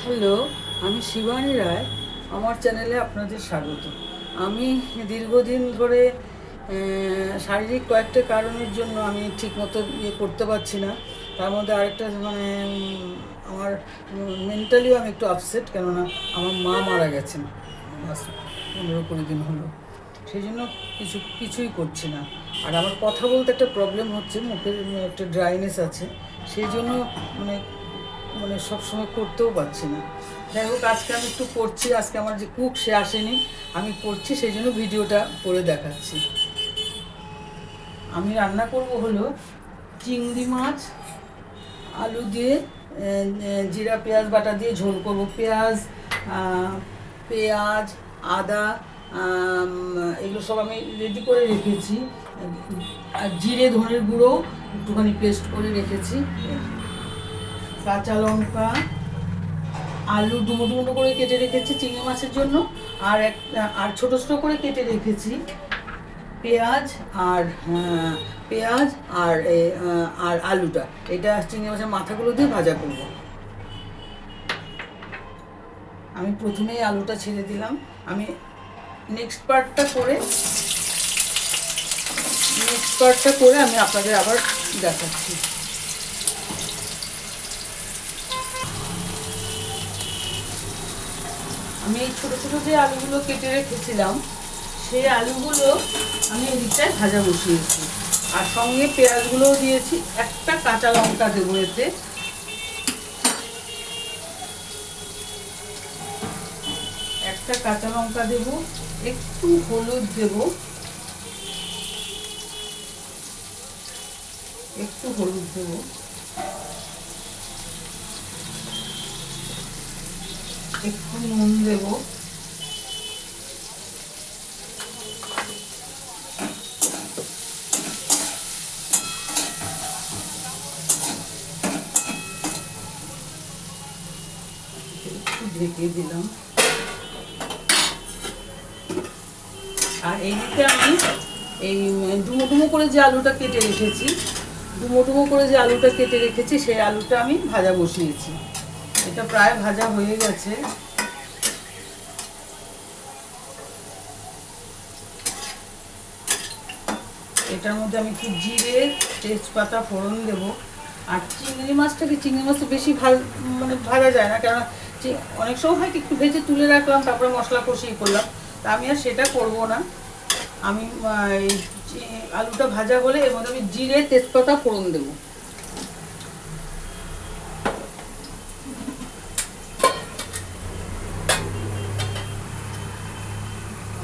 Hello, আমি শিবানী রায়। আমার চ্যানেলে আপনাদের স্বাগত। আমি দীর্ঘদিন ধরে শারীরিক কয়েকটা কারণের জন্য আমি ঠিকমতো করতে পারছি না। তার মধ্যে আরেকটা আমার মেন্টালিও আমি একটু আপসেট, কেননা আমার মা মারা গেছেন 15-20 দিন হলো। সেই জন্য কিছুই করছি না। আর আমার কথা বলতে একটা প্রবলেম হচ্ছে, মুখের একটা ড্রাইনেস আছে, সেই জন্য মানে মানে সবসময় করতেও পারছি না। যাই হোক, আজকে আমি একটু করছি। আজকে আমার যে কুক সে আসেনি, আমি করছি, সেই জন্য ভিডিওটা করে দেখাচ্ছি। আমি রান্না করব হলো চিংড়ি মাছ আলু দিয়ে জিরা পেঁয়াজ বাটা দিয়ে ঝোল করব। পেঁয়াজ আদা এগুলো সব আমি রেডি করে রেখেছি। আর জিরে ধনের গুঁড়ো একটুখানি পেস্ট করে রেখেছি। কাঁচা লঙ্কা, আলু ডুমো ডুমো করে কেটে রেখেছি চিংড়ি মাছের জন্য। আর ছোটো ছোটো করে কেটে রেখেছি পেঁয়াজ আর পেঁয়াজ আর আর আলুটা। এটা চিংড়ি মাছের মাথাগুলো দিয়ে ভাজা করব। আমি প্রথমেই আলুটা ছেড়ে দিলাম। আমি নেক্সট পার্টটা করে আমি আপনাদের আবার দেখাচ্ছি। আমি এই ছোটো ছোটো যে আলুগুলো কেটে রেখেছিলাম, সেই আলুগুলো আমি এদিকটায় ভাজা বসিয়েছি। আর সঙ্গে পেঁয়াজগুলোও দিয়েছি। একটা কাঁচা লঙ্কা দেবো এতে। একটা কাঁচা লঙ্কা দেবো, একটু হলুদ দেবো, একটু নুন দেবো। একটু ঢেকে দিলাম। আর এইদিকে আমি এই ডুমো ডুমো করে যে আলুটা কেটে রেখেছি সেই আলুটা আমি ভাজা বসিয়েছি। এটা প্রায় ভাজা হয়ে গেছে। এটার মধ্যে আমি একটু জিরে তেজপাতা ফোড়ন দেবো। আর চিংড়ি মাছটা বেশি ভাজা যায় না, কেন অনেক সময় হয় কি একটু ভেজে তুলে রাখলাম, তারপরে মশলা কষিয়ে করলাম। তা আমি আর সেটা করব না। আমি আলুটা ভাজা হলে এর মধ্যে আমি জিরে তেজপাতা ফোড়ন দেবো।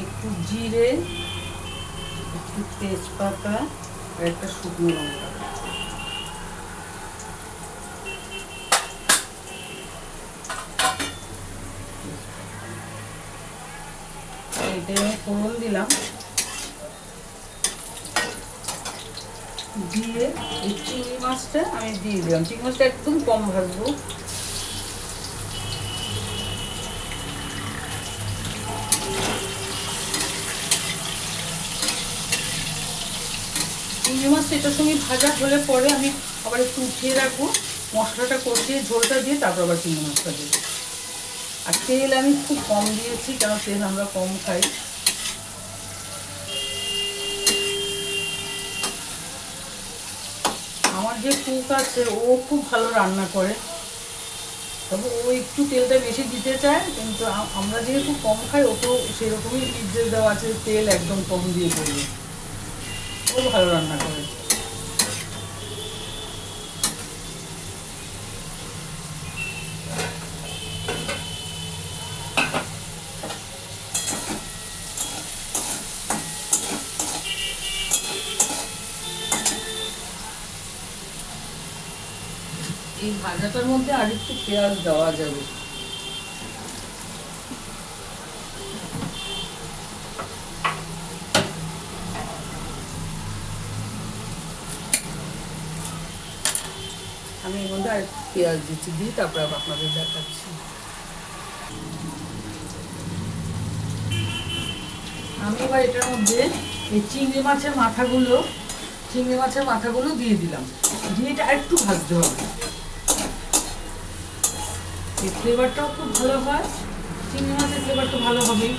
একটু জিরে, একটু তেজপাতা আর একটা শুকনো লঙ্কা। এটা আমি ফোড়ন দিলাম, দিয়ে এই চিংড়ি মাছটা আমি দিয়ে দিলাম। চিংড়ি মাছটা একদম কম ভাজবো। চিংড়ি মাছটা এটার সঙ্গে ভাজা হলে পরে আমি আবার একটু উঠিয়ে রাখবো, মশলাটা কষিয়ে ঝোলটা দিয়ে তারপর আবার চিংড়ি মাছটা দেবো। আর তেল আমি খুব কম দিয়েছি, কারণ তেল আমরা কম খাই। আমার যে কুক আছে ও খুব ভালো রান্না করে, তবে ও একটু তেলটা বেশি দিতে চায়, কিন্তু আমরা যেহেতু কম খাই, ওকেও সেরকমই নির্দেশ দেওয়া আছে তেল একদম কম দিয়ে করবে। ও ভালো রান্না করে। এই ভাজাটার মধ্যে আর একটু পেঁয়াজ দেওয়া যাবে। আমি এর মধ্যে আর একটু পেঁয়াজ দিচ্ছি, দিয়ে তারপরে আপনাদের দেখাচ্ছি। আমি এবার এটার মধ্যে এই চিংড়ি মাছের মাথাগুলো দিয়ে দিলাম। দিয়ে এটা একটু ভাজতে হবে। এই ফ্লেভারটাও খুব ভালো হয়, চিংড়ি মাছের ফ্লেভার তো ভালো হবেই।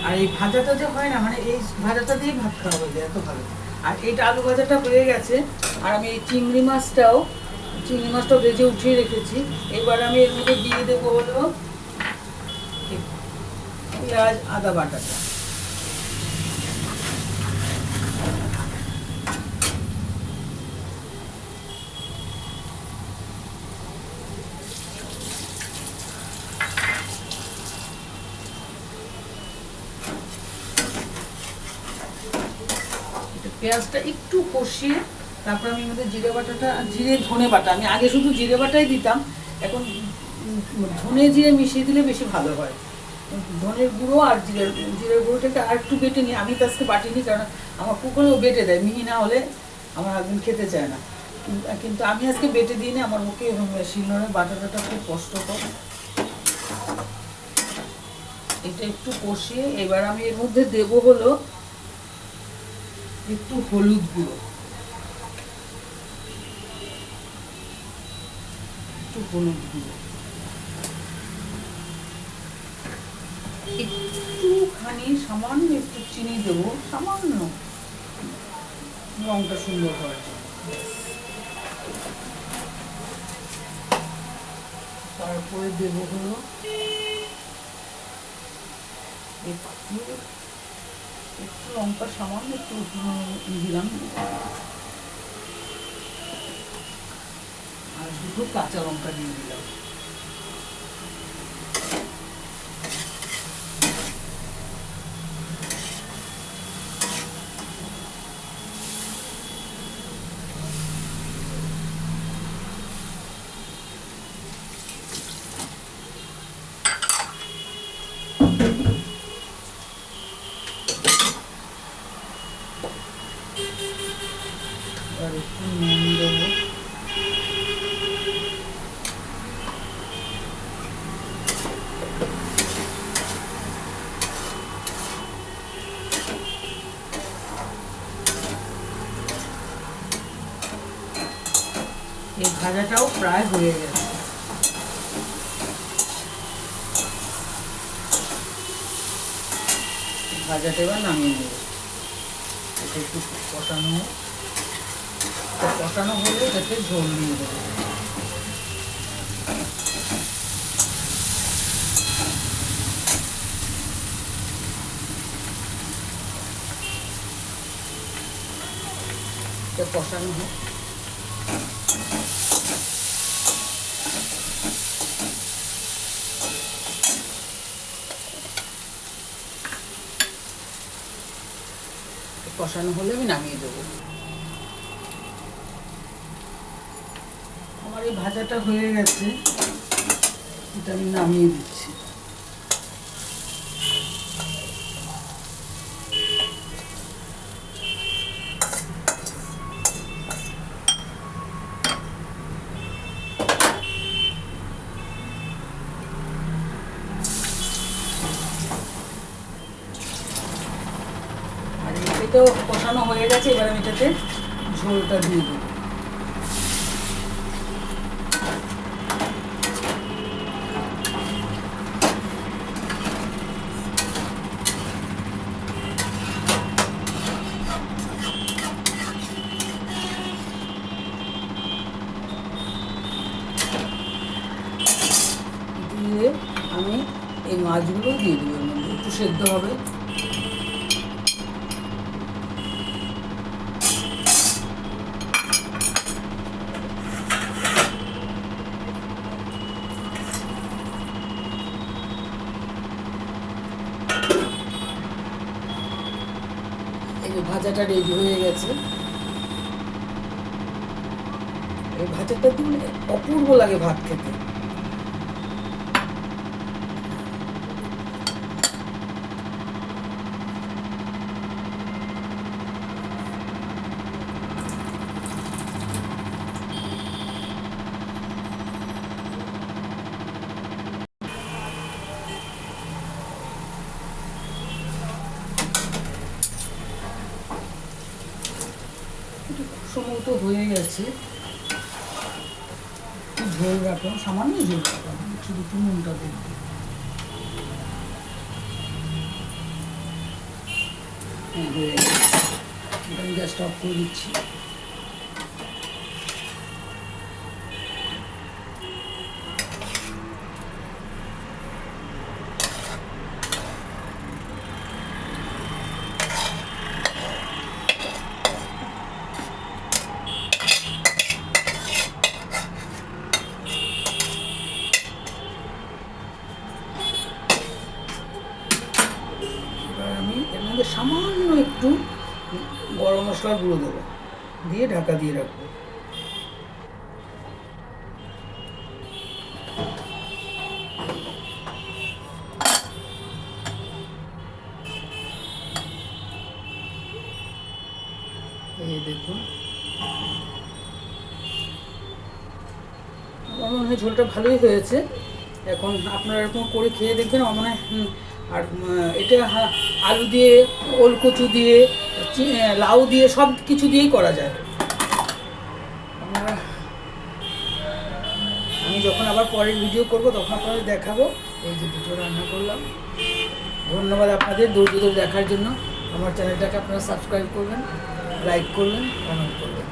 আর এই ভাজাটা যে হয় না, মানে এই ভাজাটা দিয়েই ভাত খাওয়া হয়ে যায়, এত ভালো। আর এইটা আলু ভাজাটা হয়ে গেছে, আর আমি এই চিংড়ি মাছটাও ভেজে উঠিয়ে রেখেছি। এবার আমি এর মধ্যে দিয়ে দেবো হলো পেঁয়াজ আদা বাটাটা। পেঁয়াজটা একটু কষিয়ে তারপর আমি মধ্যে জিরে ধনে বাটা, আমি আগে শুধু জিরে বাটাই দিতাম, এখন ধনে জিরে মিশিয়ে দিলে বেশি ভালো হয়। ধনের গুঁড়ো আর জিরের গুঁড়োটাকে আর একটু বেটে নিই, আমি তো আজকে বাটিনি, কারণ আমার পুকুরেও বেটে দেয়, মিহি না হলে আমার হাজবেন্ড খেতে চায় না। কিন্তু আমি আজকে বেটে দিই না, আমার মুখে শিলনোড়ে বাটাটা খুব কষ্টকর। এটা একটু কষিয়ে এবার আমি এর মধ্যে দেবো হলো একটু হলুদ গুঁড়ো, একটুখানি সামান্য একটু চিনি দেবো, সামান্য, রংটা সুন্দর হওয়ার জন্য। তারপরে দেবো হলো একটু লঙ্কা, সামান্য একটু দিলাম, আর দুটো কাঁচা লঙ্কা দিয়ে দিলাম। আর একটু নুন দেবো, এই ভাজাটাও প্রায় হয়ে গেছে। ভাজাটা এবার নামিয়ে নেব, এটা একটু কষানো হলে এটাতে ঝোল দিয়ে দেবো। এটা কষানো হোক, কষানো হলে আমি নামিয়ে দেবো। আমার এই ভাজাটা হয়ে গেছে, এটা আমি নামিয়ে দিচ্ছি। আর এটাও কষানো হয়ে গেছে, এবার আমি এটাতে ঝোলটা দিয়ে দেবো। দিয়ে আমি এই মাছগুলো দিয়ে দেবো, এর মধ্যে একটু সেদ্ধ হবে। এই যে ভাজাটা রেডি হয়ে গেছে, এই ভাজাটা দিলে অপূর্ব লাগে ভাত খেতে। সময় তো হয়ে গেছে, ঝোল রাখলাম, সামান্য ঝোল রাখলাম। শুধু একটু নুনটা দেখবে। হ্যাঁ, হয়ে গেছে। আমি গ্যাসটা অফ করে দিচ্ছি। আমি এর মধ্যে সামান্য একটু গরম মশলার গুঁড়ো দেবো, দিয়ে ঢাকা দিয়ে রাখবো। এই দেখুন, আমার মনে হয় ঝোলটা ভালোই হয়েছে। এখন আপনারা এরকম করে খেয়ে দেখবেন, আমার মনে হয়। আর এটা আলু দিয়ে, ওলকচু দিয়ে, লাউ দিয়ে, সব কিছু দিয়েই করা যায়। আমি যখন আবার পরের ভিডিও করব তখন আপনাদের দেখাবো। এই যে দুটো রান্না করলাম। ধন্যবাদ আপনাদের ধৈর্য ধরে দেখার জন্য। আমার চ্যানেলটাকে আপনারা সাবস্ক্রাইব করবেন, লাইক করবেন, কমেন্ট করবেন।